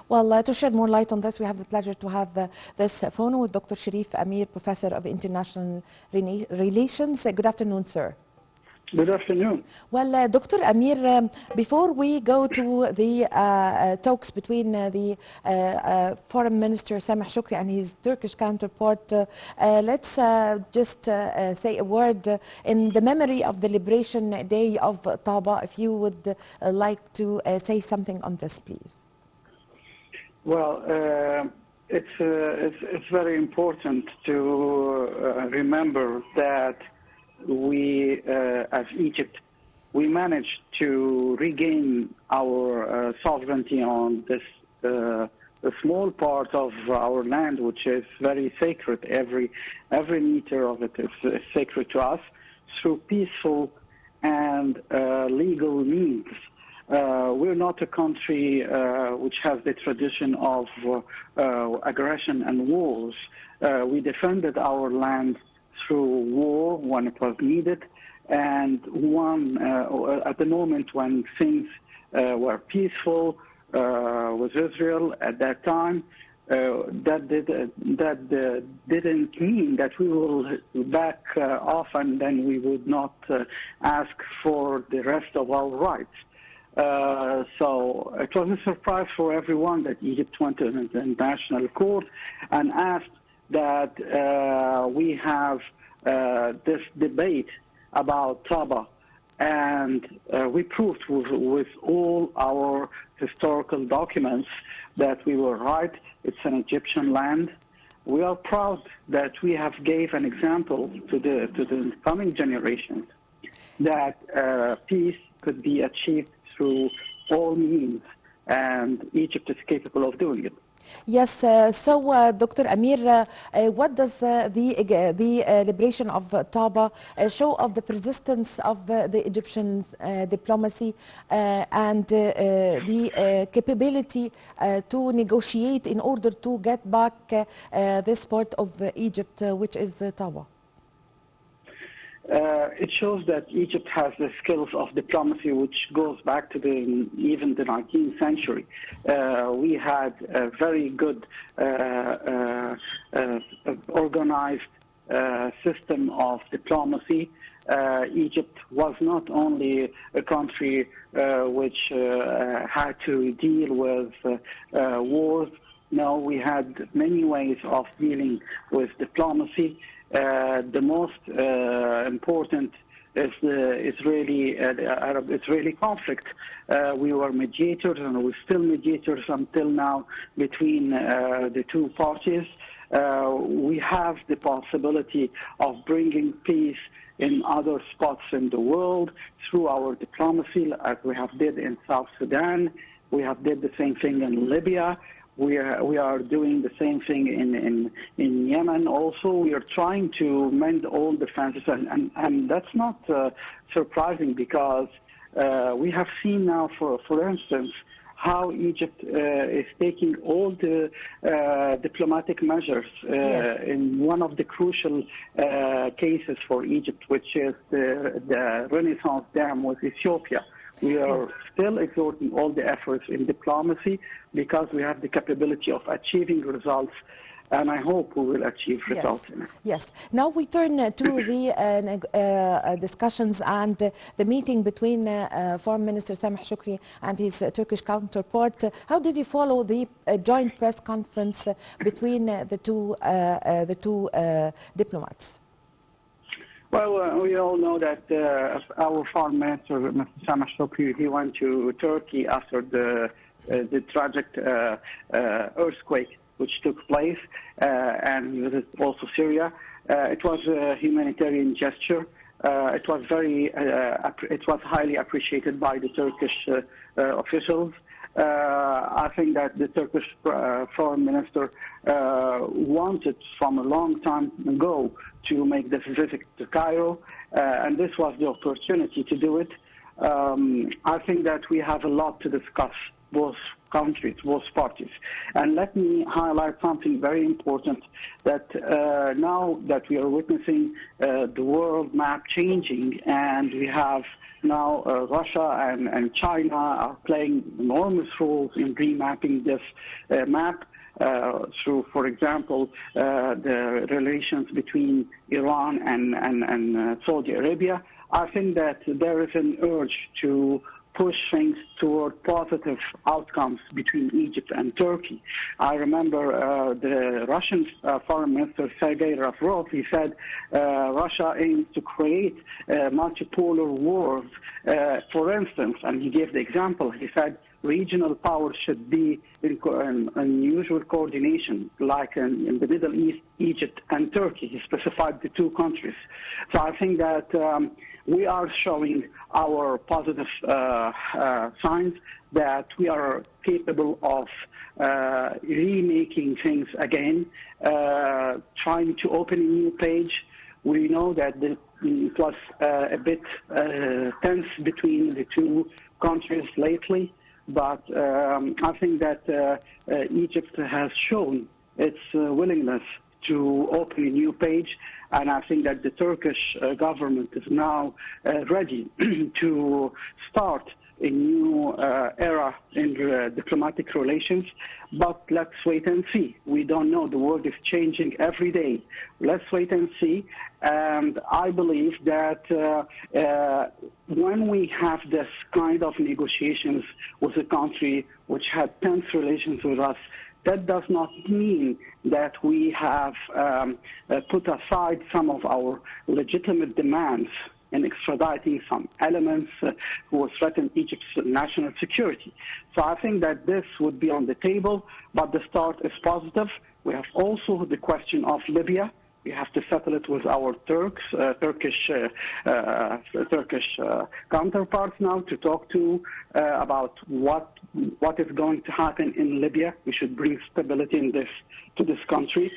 Well, to shed more light on this, we have the pleasure to have this phone with Dr. Sherif Amir, Professor of International Relations. Good afternoon, sir. Good afternoon. Well, Dr. Amir, before we go to the talks between the Foreign Minister Sameh Shukri and his Turkish counterpart, let's just say a word in the memory of the Liberation Day of Taba. If you would like to say something on this, please. Well, it's very important to remember that we, as Egypt, we managed to regain our sovereignty on this a small part of our land, which is very sacred. Every meter of it is sacred to us, through peaceful and legal means. We're not a country which has the tradition of aggression and wars. We defended our land through war when it was needed, and at the moment when things were peaceful with Israel at that time, that didn't mean that we will back off and then we would not ask for the rest of our rights. So it was a surprise for everyone that Egypt went to the international court and asked that we have this debate about Taba, and we proved with all our historical documents that we were right. It's an Egyptian land. We are proud that we have gave an example to the coming generations that peace could be achieved through all means, and Egypt is capable of doing it. Yes, so Dr. Amir, what does the liberation of Taba show of the persistence of the Egyptians' diplomacy and the capability to negotiate in order to get back this part of Egypt, which is Taba? It shows that Egypt has the skills of diplomacy, which goes back to even the 19th century. We had a very good organized system of diplomacy. Egypt was not only a country which had to deal with wars. No, we had many ways of dealing with diplomacy. The most important is the Arab-Israeli conflict. We were mediators, and we're still mediators until now between the two parties. We have the possibility of bringing peace in other spots in the world through our diplomacy, as we have did in South Sudan. We have did the same thing in Libya. We are doing the same thing in Yemen also. We are trying to mend all the fences, and that's not surprising, because we have seen now, for instance, how Egypt is taking all the diplomatic measures in one of the crucial cases for Egypt, which is the Renaissance Dam with Ethiopia. We are still exerting all the efforts in diplomacy because we have the capability of achieving results, and I hope we will achieve results. Yes. Now we turn to the discussions and the meeting between Foreign Minister Sameh Shukri and his Turkish counterpart. How did you follow the joint press conference between the two diplomats? Well, we all know that our foreign minister, Mr. Sameh Shukri, he went to Turkey after the tragic earthquake which took place, and he visited also Syria. It was a humanitarian gesture. It was highly appreciated by the Turkish officials. I think that the Turkish foreign minister wanted from a long time ago to make this visit to Cairo, and this was the opportunity to do it. I think that we have a lot to discuss, both countries, both parties. And let me highlight something very important, that now that we are witnessing the world map changing, and we have Now, Russia and China are playing enormous roles in remapping this map through, for example, the relations between Iran and Saudi Arabia. I think that there is an urge to push things toward positive outcomes between Egypt and Turkey. I remember the Russian Foreign Minister Sergei Lavrov, he said Russia aims to create multipolar wars. For instance, and he gave the example, he said regional powers should be in unusual coordination, like in the Middle East, Egypt and Turkey. He specified the two countries. So I think that we are showing our positive signs that we are capable of remaking things again, trying to open a new page. We know that it was a bit tense between the two countries lately, but I think that Egypt has shown its willingness to open a new page, and I think that the Turkish government is now ready to start a new era in diplomatic relations. But let's wait and see. We don't know. The world is changing every day. Let's wait and see. And I believe that when we have this kind of negotiations with a country which had tense relations with us, that does not mean that we have put aside some of our legitimate demands in extraditing some elements who threaten Egypt's national security. So I think that this would be on the table, but the start is positive. We have also the question of Libya. We have to settle it with our Turkish counterparts now to talk to about what is going to happen in Libya. We should bring stability to this country.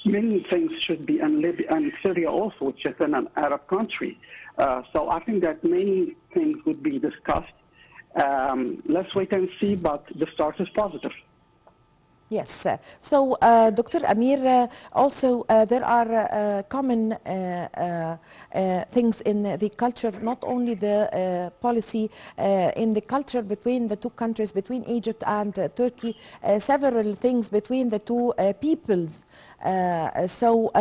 Many things should be in Libya and Syria also, which is an Arab country. So I think that many things would be discussed. Let's wait and see, but the start is positive. Yes. So, Dr. Amir, also there are common things in the culture, not only the policy in the culture between the two countries, between Egypt and Turkey, several things between the two peoples. So,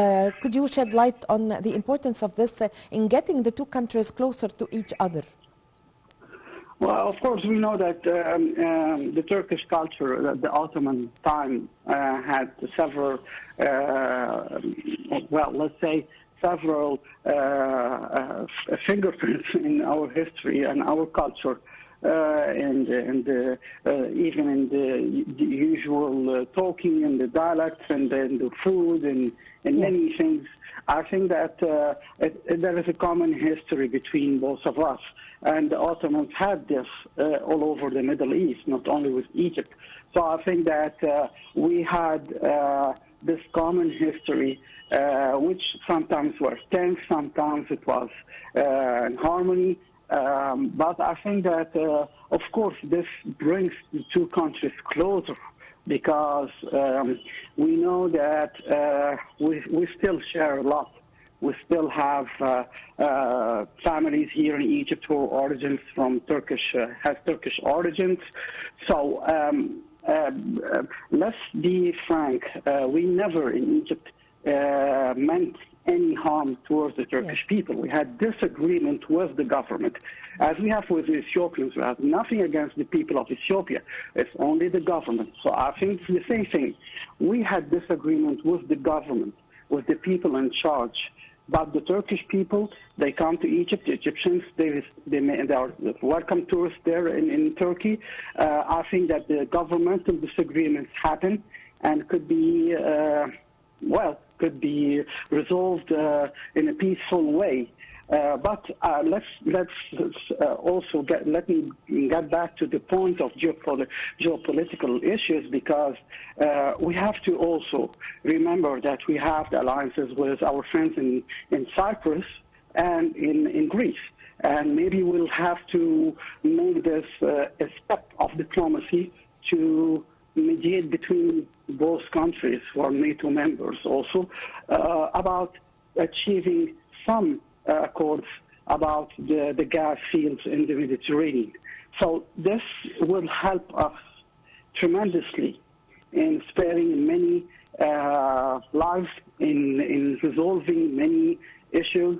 could you shed light on the importance of this in getting the two countries closer to each other? Well, of course, we know that the Turkish culture, the Ottoman time, had several, let's say, several fingerprints in our history and our culture, and even in the usual talking and the dialects and the food and many things. I think that there is a common history between both of us. And the Ottomans had this all over the Middle East, not only with Egypt. So I think that we had this common history, which sometimes was tense, sometimes it was in harmony. But I think that, of course, this brings the two countries closer, because we know that we still share a lot. We still have families here in Egypt who are origins from has Turkish origins. So let's be frank. We never in Egypt meant any harm towards the Turkish people. We had disagreement with the government. As we have with the Ethiopians, we have nothing against the people of Ethiopia. It's only the government. So I think it's the same thing. We had disagreement with the government, with the people in charge. But the Turkish people, they come to Egypt. The Egyptians, they are welcome tourists there in Turkey. I think that the governmental disagreements happen and could be, could be resolved in a peaceful way. But let's also let me get back to the point of geopolitical issues, because we have to also remember that we have the alliances with our friends in Cyprus and in Greece. And maybe we'll have to make this a step of diplomacy to mediate between both countries who are NATO members also about achieving some accords about the gas fields in the Mediterranean. So this will help us tremendously in sparing many lives, in resolving many issues.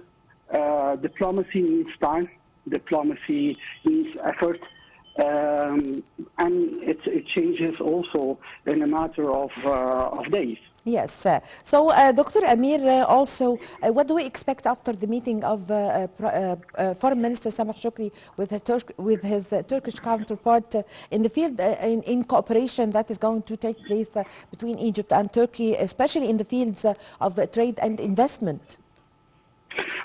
Diplomacy needs time. Diplomacy needs effort. And it changes also in a matter of days. Yes. Dr. Amir, also, what do we expect after the meeting of Foreign Minister Sameh Shoukry with his Turkish counterpart in the field, in cooperation that is going to take place between Egypt and Turkey, especially in the fields of trade and investment?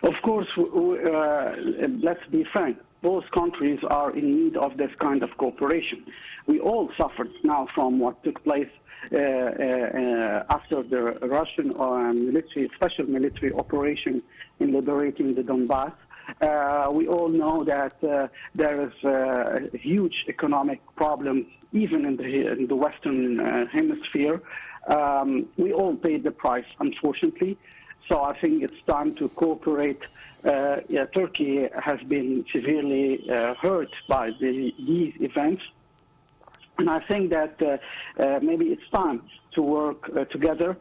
Of course, let's be frank. Both countries are in need of this kind of cooperation. We all suffered now from what took place after the Russian special military operation in liberating the Donbass. We all know that there is a huge economic problem even in the Western Hemisphere. We all paid the price, unfortunately. So I think it's time to cooperate. Turkey has been severely hurt by these events. And I think that maybe it's time to work together.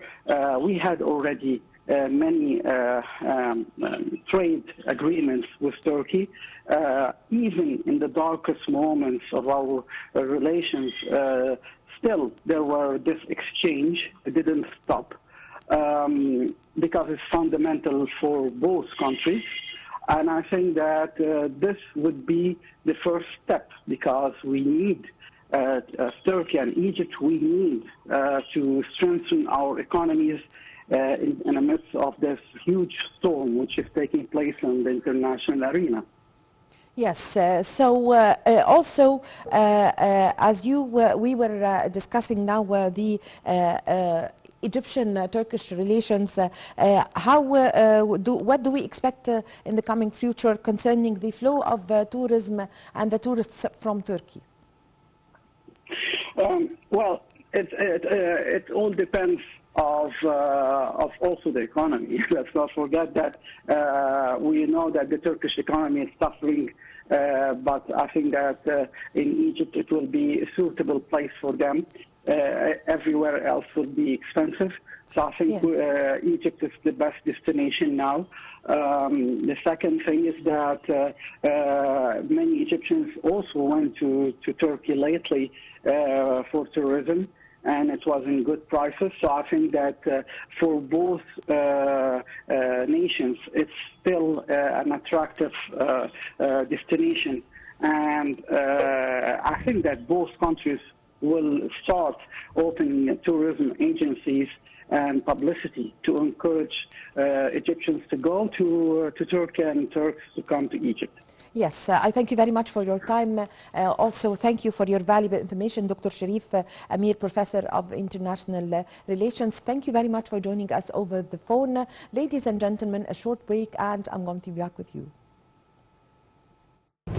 We had already many trade agreements with Turkey. Even in the darkest moments of our relations, still there were this exchange. It didn't stop. Because it's fundamental for both countries. And I think that this would be the first step, because we need, Turkey and Egypt, we need to strengthen our economies in the midst of this huge storm which is taking place in the international arena. Yes. Also, as we were discussing now the Egyptian-Turkish relations, what do we expect in the coming future concerning the flow of tourism and the tourists from Turkey? Well, it all depends of also the economy. Let's not forget that we know that the Turkish economy is suffering, but I think that in Egypt it will be a suitable place for them. Everywhere else will be expensive. So I think yes, Egypt is the best destination now. The second thing is that many Egyptians also went to Turkey lately for tourism, and it was in good prices. So I think that for both nations, it's still an attractive destination. And I think that both countries will start opening tourism agencies and publicity to encourage Egyptians to go to Turkey and Turks to come to Egypt. Yes, I thank you very much for your time. Also, thank you for your valuable information, Dr. Sherif Amir, Professor of International Relations. Thank you very much for joining us over the phone. Ladies and gentlemen, a short break and I'm going to be back with you.